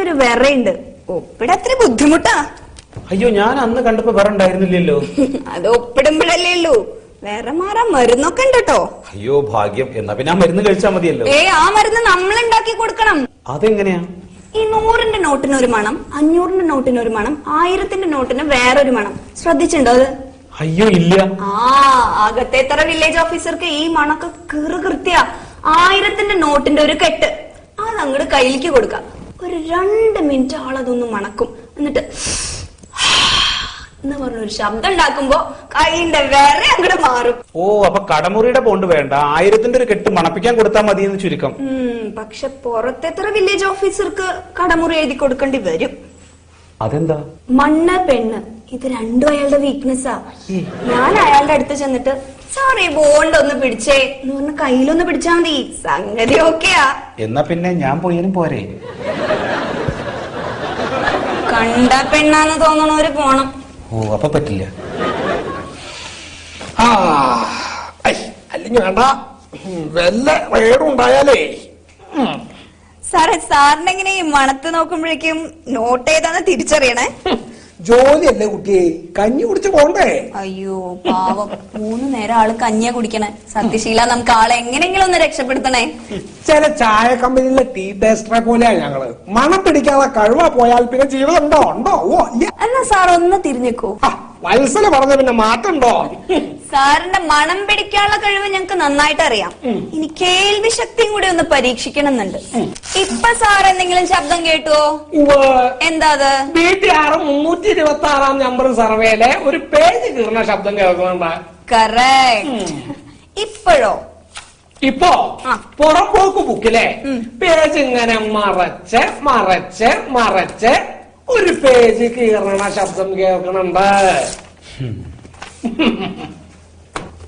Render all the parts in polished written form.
ഒരു വിറയുണ്ട്. ഒപ്പിടത്ര ബുദ്ധിമുട്ടാ. അയ്യോ, ഞാൻ അന്ന് കണ്ടപ്പോ വേറെ ഉണ്ടായിരുന്നില്ലല്ലോ. അത് ഒപ്പിടുമ്പോഴല്ലേ ഉള്ളൂ. വേറെ മാറാൻ മരുന്നൊക്കെ ഉണ്ട് കേട്ടോ. അയ്യോ ഭാഗ്യം. എന്നാ പിന്നെ ആ മരുന്ന് കഴിച്ചാൽ മതിയല്ലോ. ആ മരുന്ന് നമ്മൾ ഉണ്ടാക്കി കൊടുക്കണം. അതെങ്ങനെയാ? ഈ 100ന്റെ നോട്ടിനൊരു മണം, 500ന്റെ നോട്ടിനൊരു മണം, 1000ന്റെ നോട്ടിന് വേറൊരു മണം. ശ്രദ്ധിച്ചിട്ടുണ്ടോ അത്? അയ്യോ ഇല്ല. അകത്തേത്തറ വില്ലേജ് ഓഫീസർക്ക് ഈ മണൊക്കെ കൃത്യ. 1000ന്റെ നോട്ടിന്റെ ഒരു കെട്ട് അത് അങ്ങോട്ട് കയ്യിലേക്ക് കൊടുക്കാം. ഒരു 2 മിനിറ്റ് ആളതൊന്ന് മണക്കും. എന്നിട്ട് എന്ന് പറഞ്ഞൊരു ശബ്ദം ഉണ്ടാക്കുമ്പോ കൈന്റെ വേറെ അങ്ങോട്ട് മാറും. അപ്പൊ കടമുറിയുടെ ബോണ്ട് വേണ്ട, 1000ന്റെ ഒരു കെട്ട് മണപ്പിക്കാൻ കൊടുത്താൽ മതി എന്ന് ചുരുക്കം. പക്ഷെ പുറത്തെത്ര വില്ലേജ് ഓഫീസർക്ക് കടമുറി എഴുതി കൊടുക്കേണ്ടി വരും. അതെന്താ? മണ്ണ് പെണ്ണ് ഇത് രണ്ടും അയാളുടെ വീക്ക്നെസ്സാ. ഞാൻ അയാളുടെ അടുത്ത് ചെന്നിട്ട് സോറി ബോണ്ട് ഒന്ന് പിടിച്ചേ എന്ന് പറഞ്ഞ കയ്യിലൊന്ന് പിടിച്ചാ മതി, സംഗതി ഓക്കെയാ. എന്നാ പിന്നെ ഞാൻ പോയാലും പോരെ? കണ്ട പെണ്ണാന്ന് തോന്നണവര് പോണം. അപ്പൊ പറ്റില്ല. അല്ലെങ്കിൽ വേണ്ട, വല്ല റേഡുണ്ടായാലേ. സാറിന് എങ്ങനെ ഈ മണത്ത് നോക്കുമ്പോഴേക്കും നോട്ട് ഏതാന്ന് തിരിച്ചറിയണേ? ജോലിയല്ലേ കുട്ടിയെ, കഞ്ഞി കുടിച്ച് പോണ്ടേ? അയ്യോ പാവം, 3 നേരം ആള് കഞ്ഞിയാ കുടിക്കണേ. സത്യശീല, നമുക്ക് ആളെ എങ്ങനെങ്കിലും ഒന്ന് രക്ഷപ്പെടുത്തണേ. ചില ചായ കമ്പനിയിലെ ടീ ടേസ്റ്ററെ പോലെയാ ഞങ്ങള്. മണം പിടിക്കാതെ കഴിവാ പോയാൽ പിന്നെ ജീവിതം ഉണ്ടോ? എന്നാ സാർ ഒന്ന് തിരിഞ്ഞേക്കോ. വത്സല പറഞ്ഞ പിന്നെ മാറ്റണ്ടോ? സാറിന്റെ മണം പിടിക്കാനുള്ള കഴിവ് ഞങ്ങക്ക് നന്നായിട്ട് അറിയാം. ഇനി കേൾവി ശക്തിയും കൂടി ഒന്ന് പരീക്ഷിക്കണം എന്നുണ്ട്. ഇപ്പൊ സാർ എന്തെങ്കിലും ശബ്ദം കേട്ടുവോ? എന്താ അത്? BTR 326 നമ്പർ സർവേയിലെ ഒരു പേജ് കീറുന്ന ശബ്ദം കേൾക്കുന്നുണ്ട്. കറക്റ്റ്. ഇപ്പോഴോ? ഇപ്പോ പുറമ്പോക്ക് ബുക്കിലെ പേജ് ഇങ്ങനെ മറച്ച് ഒരു പേജ് കീറണ ശബ്ദം കേൾക്കണുണ്ട്.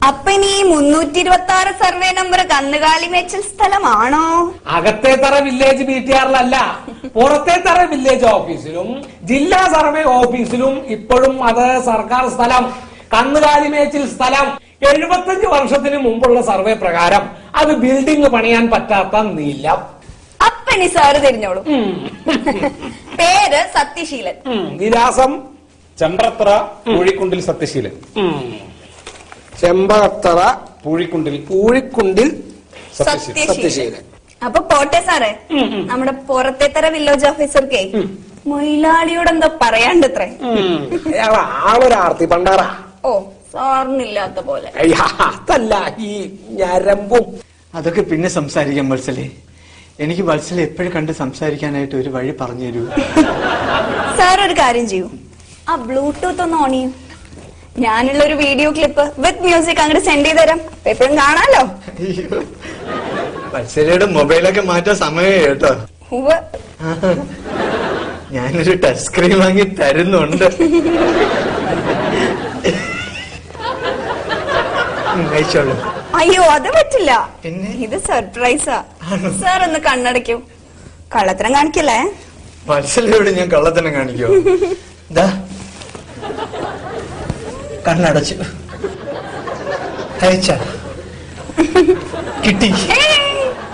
അപ്പൊ ഇനി 326 സർവേ നമ്പർ കന്നുകാലി മേച്ചൽ സ്ഥലമാണോ? അകത്തേത്തറ വില്ലേജ് BTRലല്ല, പുറത്തേത്തറ വില്ലേജ് ഓഫീസിലും ജില്ലാ സർവേ ഓഫീസിലും ഇപ്പോഴും അത് സർക്കാർ സ്ഥലം, കന്നുകാലി മേച്ചിൽ സ്ഥലം. 75 വർഷത്തിന് മുമ്പുള്ള സർവേ പ്രകാരം അത് ബിൽഡിംഗ് പണിയാൻ പറ്റാത്ത നിലം. അപ്പനി സാറ് തിരിഞ്ഞോളൂ. പേര് സത്യശീലൻ. വിലാസം ചെമ്പ്രത്തറ പൂഴിക്കുണ്ടിൽ സത്യശീലൻ. ചെമ്പകത്തറ പൂഴിക്കുണ്ടിൽ സത്യശീലൻ. അപ്പൊ പോട്ടെ സാറേ, നമ്മുടെ പുറത്തേത്തറ വില്ലേജ് ഓഫീസർക്കേ മൊയിലാളിയോട് എന്തോ പറയാണ്ടത്രേ. ആളൊരാർത്തി പണ്ടാറ. സാറിനില്ലാത്ത പോലെ. അതല്ല, ഈ ഞരമ്പും അതൊക്കെ പിന്നെ സംസാരിക്കാം വത്സലെ. എനിക്ക് വത്സലെ എപ്പോഴും കണ്ട് സംസാരിക്കാനായിട്ട് ഒരു വഴി പറഞ്ഞു തരൂ. സാർ ഒരു കാര്യം ചെയ്യൂ, ആ ബ്ലൂടൂത്ത് ഒന്ന് ഓൺ ചെയ്യൂ. ഞാനുള്ള ഒരു വീഡിയോ ക്ലിപ്പ് വിത്ത് മ്യൂസിക് അങ്ങോട്ട് സെൻഡ് ചെയ്ത് തരാം. എപ്പോഴും കാണാലോ. വത്സലയുടെ മൊബൈലൊക്കെ മാറ്റാൻ സമയമായി കേട്ടോ. ഞാനൊരു ടച്ച് സ്ക്രീൻ വാങ്ങി തരുന്നുണ്ട്. അയച്ചോളൂ. അയ്യോ അത് പറ്റില്ല, ഇത് സർപ്രൈസാ. സാർ ഒന്ന് കണ്ണടയ്ക്കൂ, കള്ളത്തരം കാണിക്കല്ലേ. വത്സലയോട് ഞാൻ കള്ളത്തരം കാണിക്കോ? കണ്ണടച്ചു, അയച്ച കിട്ടി.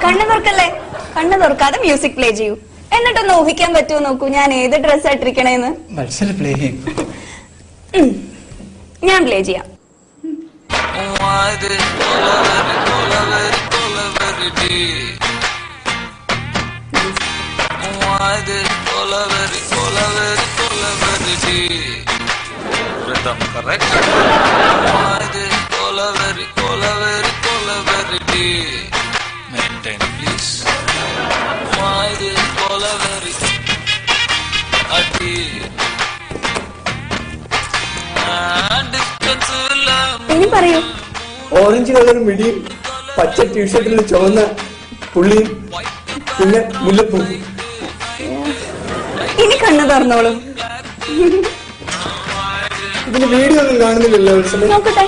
കണ്ണ് തുറക്കല്ലേ, കണ്ണ് തുറക്കാതെ മ്യൂസിക് പ്ലേ ചെയ്യൂ. എന്നിട്ടൊന്ന് ഊഹിക്കാൻ പറ്റുമോ നോക്കൂ ഞാൻ ഏത് ഡ്രസ് ആയിട്ടിരിക്കണേന്ന്. വത്സല പ്ലേ ചെയ്യും. ഞാൻ പ്ലേ ചെയ്യാം. ഇനി പറയൂ. ഓറഞ്ച് കളർ മിടിയും പച്ച ടീഷർട്ടിൽ ചുവന്ന പുള്ളിയും പിന്നെ മുല്ലപ്പൂ. ഇനി കണ്ണു തുറന്നോളൂ. ഇതിന് വീഡിയോ ഒന്നും കാണുന്നില്ലല്ലോ. നോക്കട്ടെ.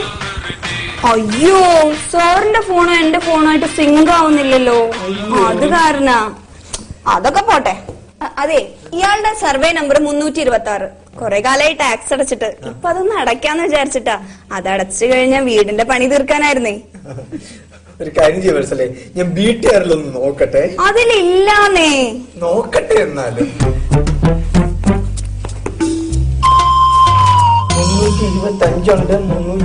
അയ്യോ, സാറിന്റെ ഫോണും എന്റെ ഫോണുമായിട്ട് സിങ്ക് ആവുന്നില്ലല്ലോ. അത് കാരണാ. അതൊക്കെ പോട്ടെ. അതെ, ഇയാളുടെ സർവേ നമ്പർ 326. കൊറേ കാലമായി ടാക്സ് അടച്ചിട്ട് ഇപ്പൊ അതൊന്ന് അടയ്ക്കാന്ന് വിചാരിച്ചിട്ടാ. അതടച്ചു കഴിഞ്ഞാൽ വീടിന്റെ പണി തീർക്കാനായിരുന്നേ. ഒരു കാര്യം ചെയ്യ വത്സലേ, ഞാൻ BTRലൊന്ന് നോക്കട്ടെ. അതിലില്ലാന്നേ. നോക്കട്ടെ എന്നാലും. 325 ഉണ്ട്,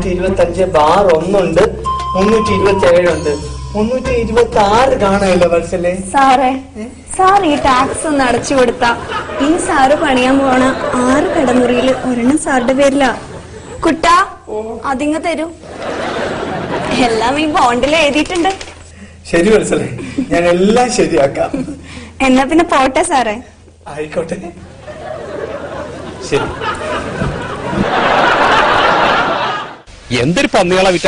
325 1 ഉണ്ട്, 327 ഉണ്ട്, 326 കാണാമല്ലോ വത്സലേ. സാറേ, സാർ ഈ ടാക്സ് ഒന്ന് അടച്ചു കൊടുത്ത ഈ സാറ് പണിയാൻ പോണ 6 കടമുറിയില് ഒരെണ്ണം സാറിന്റെ പേരില. കുട്ടാ, അതിങ്ങ തരൂ. എല്ലാം ഈ ബോണ്ടിൽ എഴുതിയിട്ടുണ്ട്. ശരി വത്സലേ, ഞാൻ എല്ലാം ശരിയാക്കാം. എന്നാ പിന്നെ പോട്ടെ സാറേ. ആയിക്കോട്ടെ, ശരി. എന്തൊരു പന്നികളെ വിറ്റ